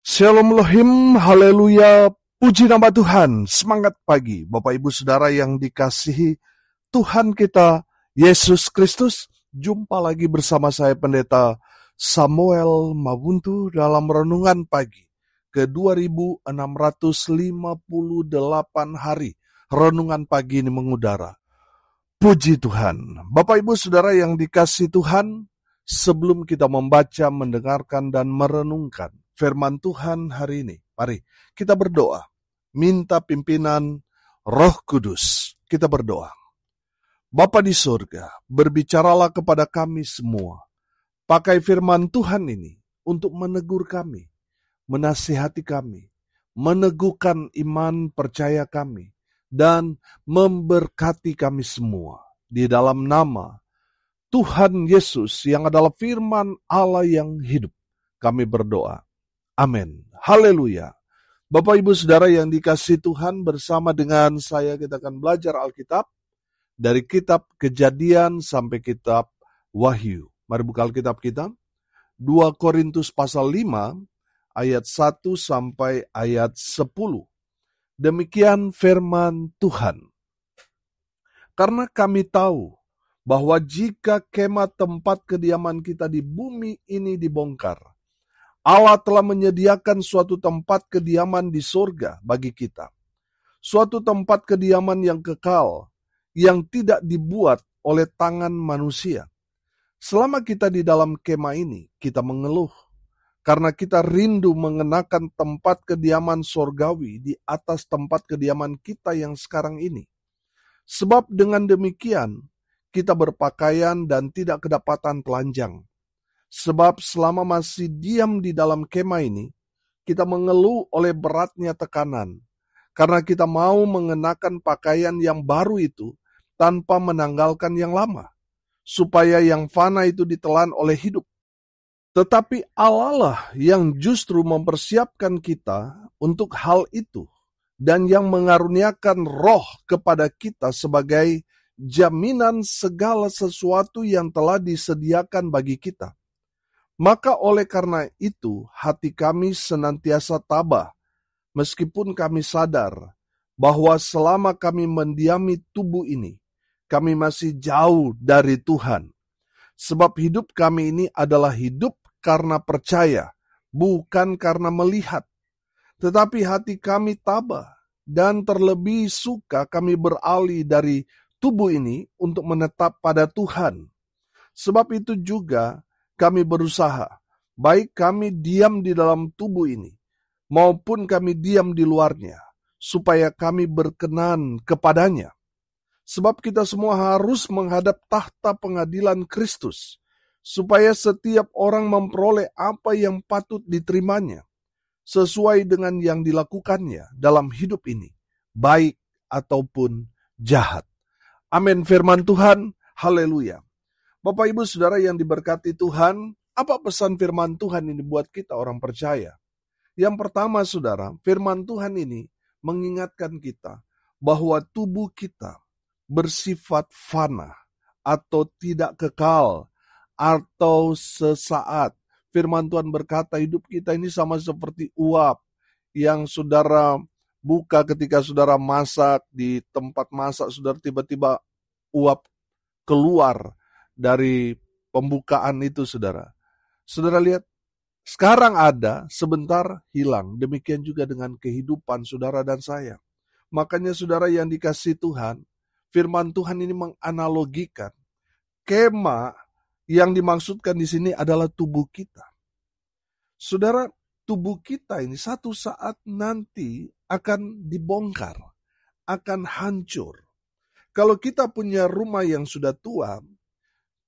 Shalom Elohim, haleluya, puji nama Tuhan, semangat pagi, Bapak Ibu Saudara yang dikasihi Tuhan kita, Yesus Kristus. Jumpa lagi bersama saya Pendeta Samuel Mabuntu dalam Renungan Pagi ke 2658 hari. Renungan pagi ini mengudara. Puji Tuhan, Bapak Ibu Saudara yang dikasihi Tuhan, sebelum kita membaca, mendengarkan, dan merenungkan firman Tuhan hari ini, mari kita berdoa, minta pimpinan Roh Kudus. Kita berdoa. Bapa di surga, berbicaralah kepada kami semua. Pakai firman Tuhan ini untuk menegur kami, menasihati kami, meneguhkan iman percaya kami, dan memberkati kami semua. Di dalam nama Tuhan Yesus yang adalah firman Allah yang hidup, kami berdoa. Amin. Haleluya. Bapak Ibu Saudara yang dikasihi Tuhan, bersama dengan saya kita akan belajar Alkitab dari kitab Kejadian sampai kitab Wahyu. Mari buka Alkitab kita. 2 Korintus pasal 5 ayat 1 sampai ayat 10. Demikian firman Tuhan. Karena kami tahu bahwa jika kemah tempat kediaman kita di bumi ini dibongkar, Allah telah menyediakan suatu tempat kediaman di surga bagi kita. Suatu tempat kediaman yang kekal, yang tidak dibuat oleh tangan manusia. Selama kita di dalam kemah ini, kita mengeluh, karena kita rindu mengenakan tempat kediaman surgawi di atas tempat kediaman kita yang sekarang ini. Sebab dengan demikian, kita berpakaian dan tidak kedapatan telanjang. Sebab selama masih diam di dalam kemah ini, kita mengeluh oleh beratnya tekanan, karena kita mau mengenakan pakaian yang baru itu tanpa menanggalkan yang lama, supaya yang fana itu ditelan oleh hidup. Tetapi Allah lah yang justru mempersiapkan kita untuk hal itu, dan yang mengaruniakan roh kepada kita sebagai jaminan segala sesuatu yang telah disediakan bagi kita. Maka oleh karena itu, hati kami senantiasa tabah, meskipun kami sadar bahwa selama kami mendiami tubuh ini, kami masih jauh dari Tuhan. Sebab hidup kami ini adalah hidup karena percaya, bukan karena melihat. Tetapi hati kami tabah, dan terlebih suka kami beralih dari tubuh ini untuk menetap pada Tuhan. Sebab itu juga kami berusaha, baik kami diam di dalam tubuh ini, maupun kami diam di luarnya, supaya kami berkenan kepadanya. Sebab kita semua harus menghadap tahta pengadilan Kristus, supaya setiap orang memperoleh apa yang patut diterimanya, sesuai dengan yang dilakukannya dalam hidup ini, baik ataupun jahat. Amin firman Tuhan, haleluya. Bapak Ibu Saudara yang diberkati Tuhan, apa pesan firman Tuhan ini buat kita orang percaya? Yang pertama Saudara, firman Tuhan ini mengingatkan kita bahwa tubuh kita bersifat fana atau tidak kekal atau sesaat. Firman Tuhan berkata hidup kita ini sama seperti uap yang Saudara buka ketika Saudara masak di tempat masak, Saudara tiba-tiba uap keluar dari pembukaan itu, saudara. Saudara lihat, sekarang ada, sebentar hilang. Demikian juga dengan kehidupan saudara dan saya. Makanya saudara yang dikasihi Tuhan, firman Tuhan ini menganalogikan kemah yang dimaksudkan di sini adalah tubuh kita. Saudara, tubuh kita ini satu saat nanti akan dibongkar, akan hancur. Kalau kita punya rumah yang sudah tua,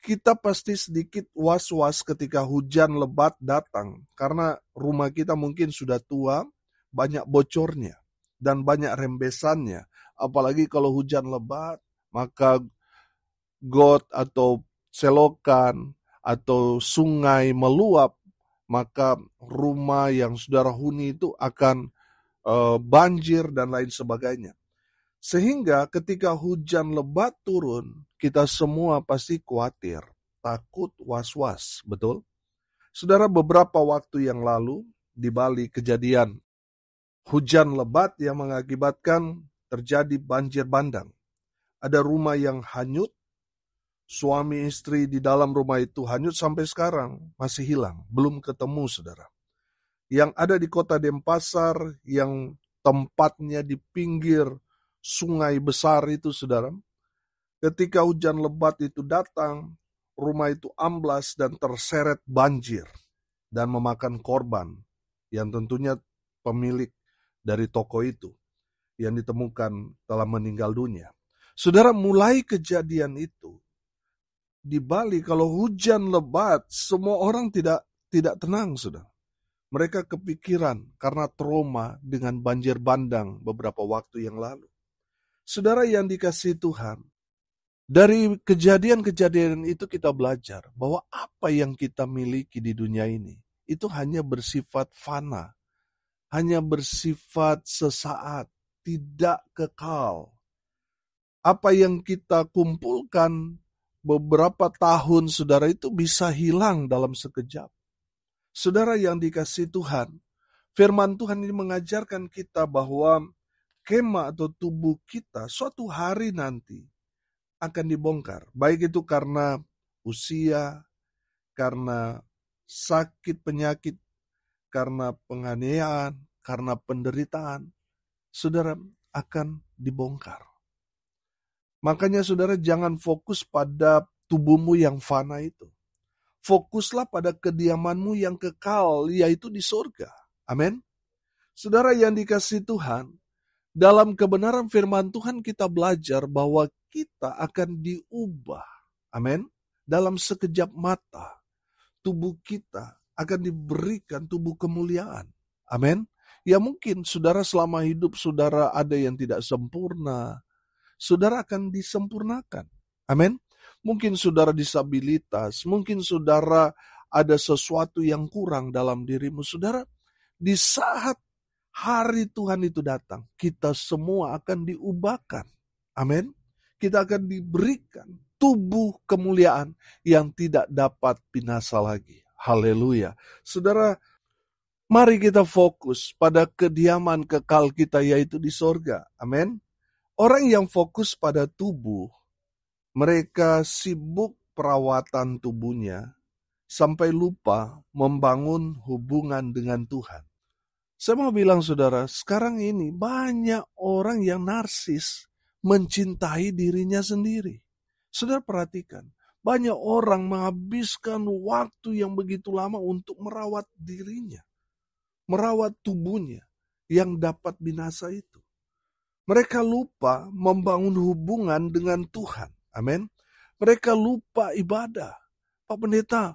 kita pasti sedikit was-was ketika hujan lebat datang, karena rumah kita mungkin sudah tua, banyak bocornya, dan banyak rembesannya. Apalagi kalau hujan lebat, maka got atau selokan atau sungai meluap, maka rumah yang saudara huni itu akan banjir dan lain sebagainya. Sehingga ketika hujan lebat turun, kita semua pasti khawatir, takut, was-was, betul? Saudara, beberapa waktu yang lalu, di balik kejadian hujan lebat yang mengakibatkan terjadi banjir bandang. Ada rumah yang hanyut, suami istri di dalam rumah itu hanyut sampai sekarang, masih hilang, belum ketemu saudara. Yang ada di kota Denpasar, yang tempatnya di pinggir sungai besar itu saudara, ketika hujan lebat itu datang, rumah itu amblas dan terseret banjir dan memakan korban yang tentunya pemilik dari toko itu yang ditemukan telah meninggal dunia. Saudara, mulai kejadian itu di Bali kalau hujan lebat semua orang tidak tenang saudara. Mereka kepikiran karena trauma dengan banjir bandang beberapa waktu yang lalu. Saudara yang dikasihi Tuhan, dari kejadian-kejadian itu kita belajar bahwa apa yang kita miliki di dunia ini itu hanya bersifat fana, hanya bersifat sesaat, tidak kekal. Apa yang kita kumpulkan beberapa tahun saudara itu bisa hilang dalam sekejap. Saudara yang dikasihi Tuhan, firman Tuhan ini mengajarkan kita bahwa kemah atau tubuh kita suatu hari nanti akan dibongkar. Baik itu karena usia, karena sakit penyakit, karena penganiayaan, karena penderitaan, saudara akan dibongkar. Makanya saudara jangan fokus pada tubuhmu yang fana itu. Fokuslah pada kediamanmu yang kekal, yaitu di surga. Amin. Saudara yang dikasihi Tuhan, dalam kebenaran firman Tuhan kita belajar bahwa kita akan diubah. Amin. Dalam sekejap mata, tubuh kita akan diberikan tubuh kemuliaan. Amin. Ya mungkin saudara selama hidup saudara ada yang tidak sempurna, saudara akan disempurnakan. Amin. Mungkin saudara disabilitas, mungkin saudara ada sesuatu yang kurang dalam dirimu. Saudara, di saat hari Tuhan itu datang, kita semua akan diubahkan. Amin. Kita akan diberikan tubuh kemuliaan yang tidak dapat binasa lagi. Haleluya. Saudara, mari kita fokus pada kediaman kekal kita yaitu di sorga. Amin. Orang yang fokus pada tubuh, mereka sibuk perawatan tubuhnya sampai lupa membangun hubungan dengan Tuhan. Saya mau bilang saudara, sekarang ini banyak orang yang narsis mencintai dirinya sendiri. Saudara perhatikan, banyak orang menghabiskan waktu yang begitu lama untuk merawat dirinya, merawat tubuhnya yang dapat binasa itu. Mereka lupa membangun hubungan dengan Tuhan. Amin. Mereka lupa ibadah. Pak Pendeta,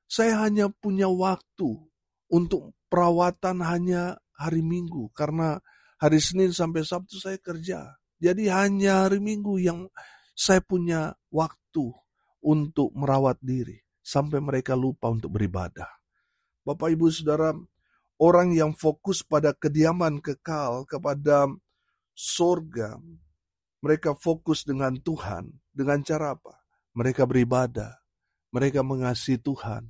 saya hanya punya waktu untuk perawatan hanya hari Minggu. Karena hari Senin sampai Sabtu saya kerja. Jadi hanya hari Minggu yang saya punya waktu untuk merawat diri. Sampai mereka lupa untuk beribadah. Bapak, Ibu, Saudara, orang yang fokus pada kediaman kekal, kepada surga, mereka fokus dengan Tuhan. Dengan cara apa? Mereka beribadah, mereka mengasihi Tuhan,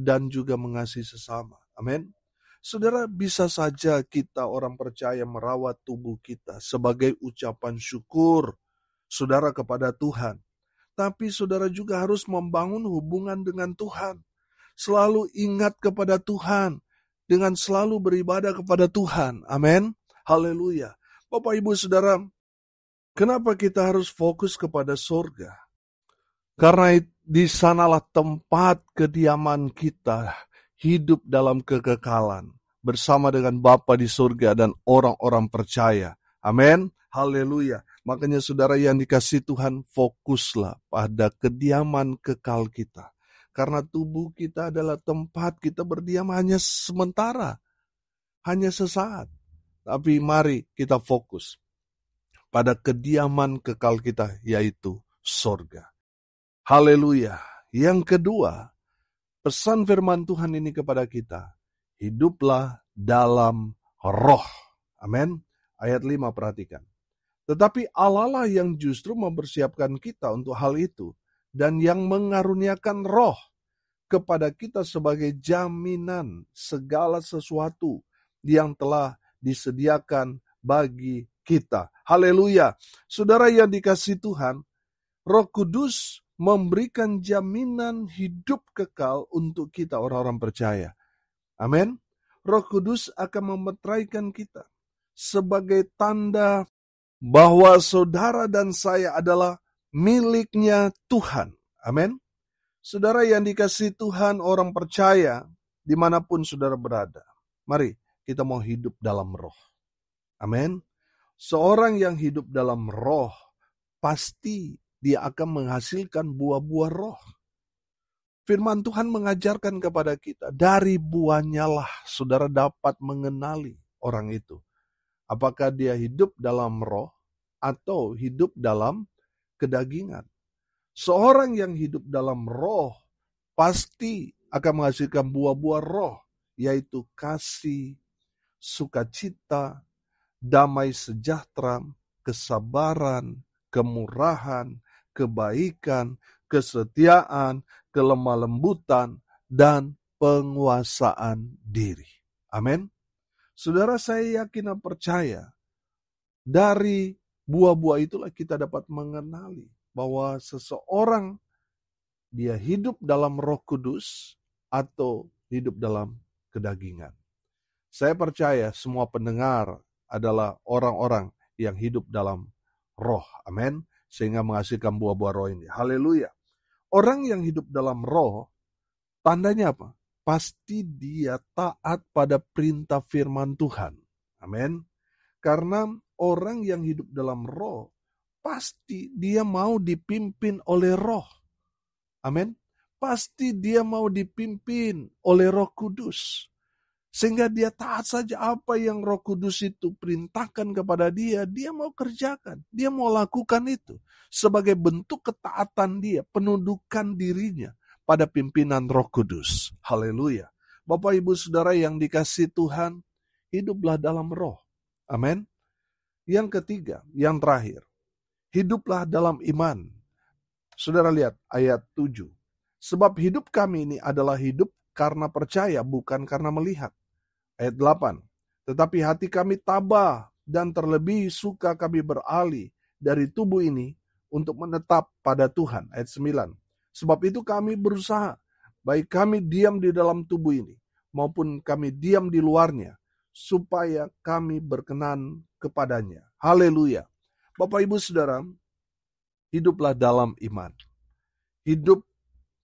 dan juga mengasihi sesama. Amin. Saudara, bisa saja kita orang percaya merawat tubuh kita sebagai ucapan syukur saudara kepada Tuhan. Tapi saudara juga harus membangun hubungan dengan Tuhan. Selalu ingat kepada Tuhan, dengan selalu beribadah kepada Tuhan. Amin. Haleluya. Bapak, Ibu, Saudara, kenapa kita harus fokus kepada surga? Karena di sanalah tempat kediaman kita, hidup dalam kekekalan, bersama dengan Bapa di surga dan orang-orang percaya. Amin. Haleluya. Makanya saudara yang dikasihi Tuhan, fokuslah pada kediaman kekal kita. Karena tubuh kita adalah tempat kita berdiam hanya sementara, hanya sesaat. Tapi mari kita fokus pada kediaman kekal kita, yaitu sorga. Haleluya. Yang kedua, pesan firman Tuhan ini kepada kita, hiduplah dalam roh. Amin. Ayat 5 perhatikan. Tetapi Allah lah yang justru mempersiapkan kita untuk hal itu, dan yang mengaruniakan roh. kepada kita sebagai jaminan segala sesuatu yang telah disediakan bagi kita. Haleluya. Saudara yang dikasihi Tuhan, Roh Kudus memberikan jaminan hidup kekal untuk kita orang-orang percaya. Amin. Roh Kudus akan memeteraikan kita sebagai tanda bahwa saudara dan saya adalah miliknya Tuhan. Amin. Saudara yang dikasihi Tuhan, orang percaya dimanapun saudara berada. Mari kita mau hidup dalam roh. Amin. Seorang yang hidup dalam roh, pasti dia akan menghasilkan buah-buah roh. Firman Tuhan mengajarkan kepada kita, dari buahnya lah saudara dapat mengenali orang itu. Apakah dia hidup dalam roh atau hidup dalam kedagingan. Seorang yang hidup dalam roh pasti akan menghasilkan buah-buah roh, yaitu kasih, sukacita, damai sejahtera, kesabaran, kemurahan, kebaikan, kesetiaan, kelemah lembutan, dan penguasaan diri. Amin. Saudara, saya yakin dan percaya, dari buah-buah itulah kita dapat mengenali bahwa seseorang dia hidup dalam Roh Kudus atau hidup dalam kedagingan. Saya percaya semua pendengar adalah orang-orang yang hidup dalam roh. Amin. Sehingga menghasilkan buah-buah roh ini. Haleluya. Orang yang hidup dalam roh, tandanya apa? Pasti dia taat pada perintah firman Tuhan. Amin. Karena orang yang hidup dalam roh, pasti dia mau dipimpin oleh roh. Amin. Pasti dia mau dipimpin oleh Roh Kudus. Sehingga dia taat saja apa yang Roh Kudus itu perintahkan kepada dia, dia mau kerjakan, dia mau lakukan itu. Sebagai bentuk ketaatan dia, penundukan dirinya pada pimpinan Roh Kudus. Haleluya. Bapak Ibu Saudara yang dikasihi Tuhan, hiduplah dalam roh. Amin. Yang ketiga, yang terakhir, hiduplah dalam iman. Saudara lihat ayat 7. Sebab hidup kami ini adalah hidup karena percaya, bukan karena melihat. Ayat 8. Tetapi hati kami tabah dan terlebih suka kami beralih dari tubuh ini untuk menetap pada Tuhan. Ayat 9. Sebab itu kami berusaha, baik kami diam di dalam tubuh ini, maupun kami diam di luarnya, supaya kami berkenan kepadanya. Haleluya. Bapak Ibu Saudara, hiduplah dalam iman. Hidup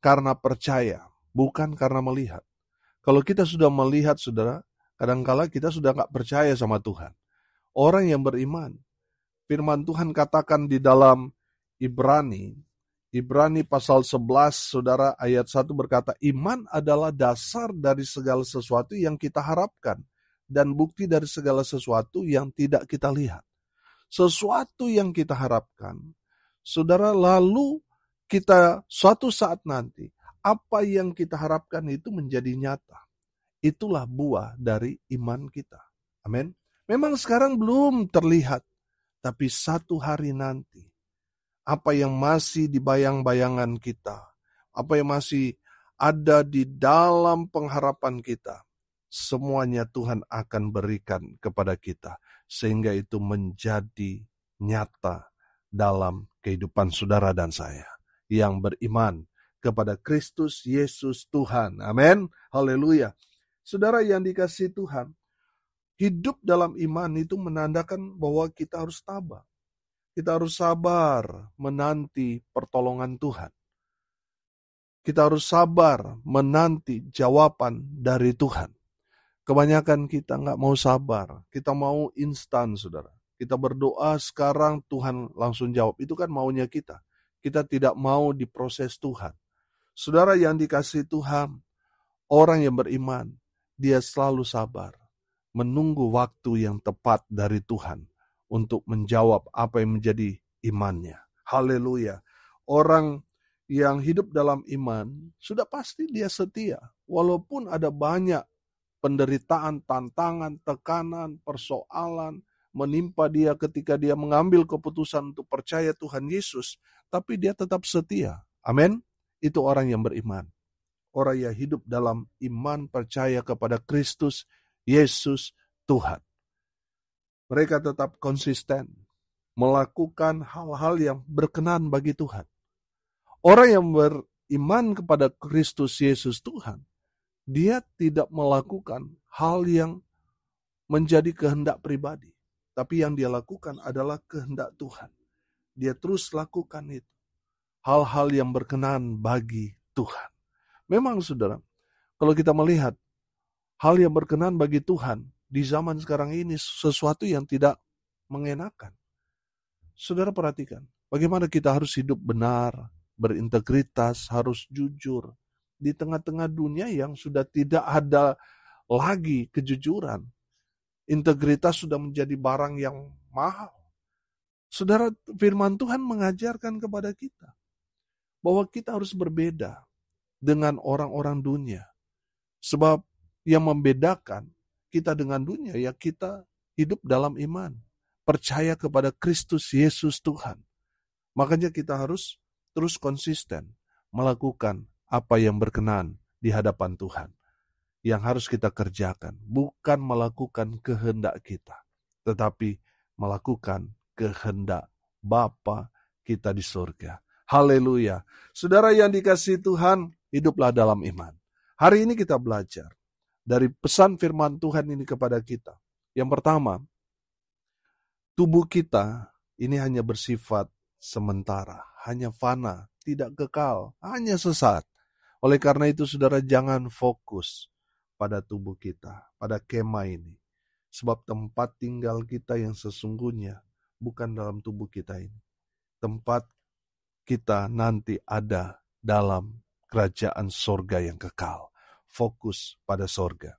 karena percaya, bukan karena melihat. Kalau kita sudah melihat, saudara, kadangkala kita sudah gak percaya sama Tuhan. Orang yang beriman, firman Tuhan katakan di dalam Ibrani pasal 11, saudara, ayat 1 berkata, iman adalah dasar dari segala sesuatu yang kita harapkan, dan bukti dari segala sesuatu yang tidak kita lihat. Sesuatu yang kita harapkan, saudara, lalu kita suatu saat nanti, apa yang kita harapkan itu menjadi nyata. Itulah buah dari iman kita. Amin. Memang sekarang belum terlihat, tapi satu hari nanti, apa yang masih di bayang-bayangan kita, apa yang masih ada di dalam pengharapan kita, semuanya Tuhan akan berikan kepada kita, sehingga itu menjadi nyata dalam kehidupan saudara dan saya yang beriman kepada Kristus Yesus Tuhan. Amin. Haleluya. Saudara yang dikasihi Tuhan, hidup dalam iman itu menandakan bahwa kita harus tabah. Kita harus sabar menanti pertolongan Tuhan. Kita harus sabar menanti jawaban dari Tuhan. Kebanyakan kita nggak mau sabar, kita mau instan, saudara. Kita berdoa sekarang Tuhan langsung jawab, itu kan maunya kita. Kita tidak mau diproses Tuhan. Saudara yang dikasihi Tuhan, orang yang beriman, dia selalu sabar, menunggu waktu yang tepat dari Tuhan untuk menjawab apa yang menjadi imannya. Haleluya. Orang yang hidup dalam iman, sudah pasti dia setia. Walaupun ada banyak penderitaan, tantangan, tekanan, persoalan menimpa dia ketika dia mengambil keputusan untuk percaya Tuhan Yesus, tapi dia tetap setia. Amin. Itu orang yang beriman. orang yang hidup dalam iman percaya kepada Kristus Yesus Tuhan. Mereka tetap konsisten melakukan hal-hal yang berkenan bagi Tuhan. Orang yang beriman kepada Kristus Yesus Tuhan, dia tidak melakukan hal yang menjadi kehendak pribadi. Tapi yang dia lakukan adalah kehendak Tuhan. Dia terus lakukan itu. Hal-hal yang berkenan bagi Tuhan. Memang saudara, kalau kita melihat hal yang berkenan bagi Tuhan di zaman sekarang ini sesuatu yang tidak mengenakan. Saudara perhatikan, bagaimana kita harus hidup benar, berintegritas, harus jujur. Di tengah-tengah dunia yang sudah tidak ada lagi kejujuran. Integritas sudah menjadi barang yang mahal. Saudara, firman Tuhan mengajarkan kepada kita bahwa kita harus berbeda dengan orang-orang dunia. Sebab yang membedakan kita dengan dunia, ya kita hidup dalam iman. Percaya kepada Kristus Yesus Tuhan. Makanya kita harus terus konsisten melakukan apa yang berkenan di hadapan Tuhan. Yang harus kita kerjakan, bukan melakukan kehendak kita, tetapi melakukan kehendak Bapa kita di surga. Haleluya. Saudara yang dikasihi Tuhan, hiduplah dalam iman. Hari ini kita belajar dari pesan firman Tuhan ini kepada kita. Yang pertama, tubuh kita ini hanya bersifat sementara, hanya fana, tidak kekal, hanya sesaat. Oleh karena itu, saudara, jangan fokus pada tubuh kita, pada kemah ini. Sebab tempat tinggal kita yang sesungguhnya bukan dalam tubuh kita ini. Tempat kita nanti ada dalam kerajaan sorga yang kekal. Fokus pada sorga.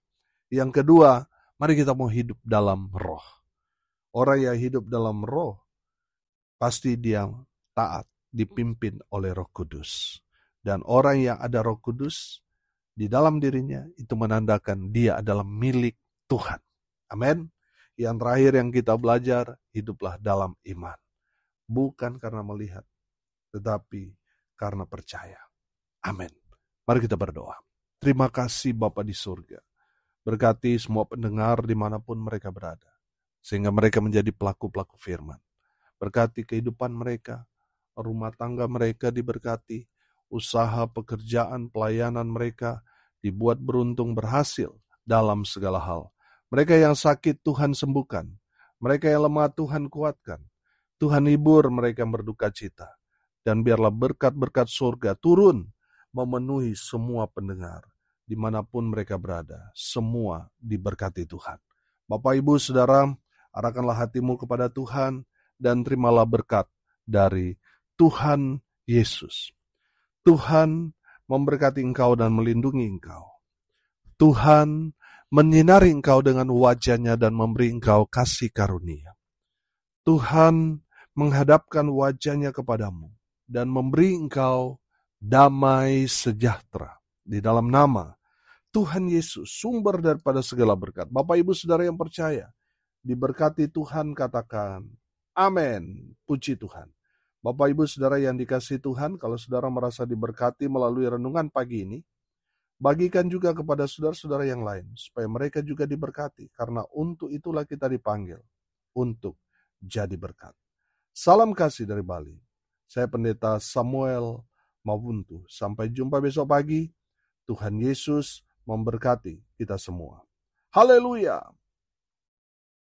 Yang kedua, mari kita mau hidup dalam roh. Orang yang hidup dalam roh, pasti dia taat, dipimpin oleh Roh Kudus. Dan orang yang ada Roh Kudus di dalam dirinya, itu menandakan dia adalah milik Tuhan. Amin. Yang terakhir yang kita belajar, hiduplah dalam iman. Bukan karena melihat, tetapi karena percaya. Amin. Mari kita berdoa. Terima kasih Bapa di surga. Berkati semua pendengar dimanapun mereka berada. Sehingga mereka menjadi pelaku-pelaku firman. Berkati kehidupan mereka, rumah tangga mereka diberkati, usaha, pekerjaan, pelayanan mereka dibuat beruntung berhasil dalam segala hal. Mereka yang sakit Tuhan sembuhkan. Mereka yang lemah Tuhan kuatkan. Tuhan hibur mereka yang berduka cita. Dan biarlah berkat-berkat surga turun memenuhi semua pendengar. Dimanapun mereka berada, semua diberkati Tuhan. Bapak, Ibu, Saudara, arahkanlah hatimu kepada Tuhan dan terimalah berkat dari Tuhan Yesus. Tuhan memberkati engkau dan melindungi engkau. Tuhan menyinari engkau dengan wajah-Nya dan memberi engkau kasih karunia. Tuhan menghadapkan wajah-Nya kepadamu dan memberi engkau damai sejahtera. Di dalam nama Tuhan Yesus, sumber daripada segala berkat. Bapak, Ibu, Saudara yang percaya, diberkati Tuhan, katakan amin. Puji Tuhan. Bapak, Ibu, Saudara yang dikasihi Tuhan, kalau saudara merasa diberkati melalui renungan pagi ini, bagikan juga kepada saudara-saudara yang lain, supaya mereka juga diberkati, karena untuk itulah kita dipanggil, untuk jadi berkat. Salam kasih dari Bali. Saya Pendeta Samuel Mawuntu. Sampai jumpa besok pagi. Tuhan Yesus memberkati kita semua. Haleluya.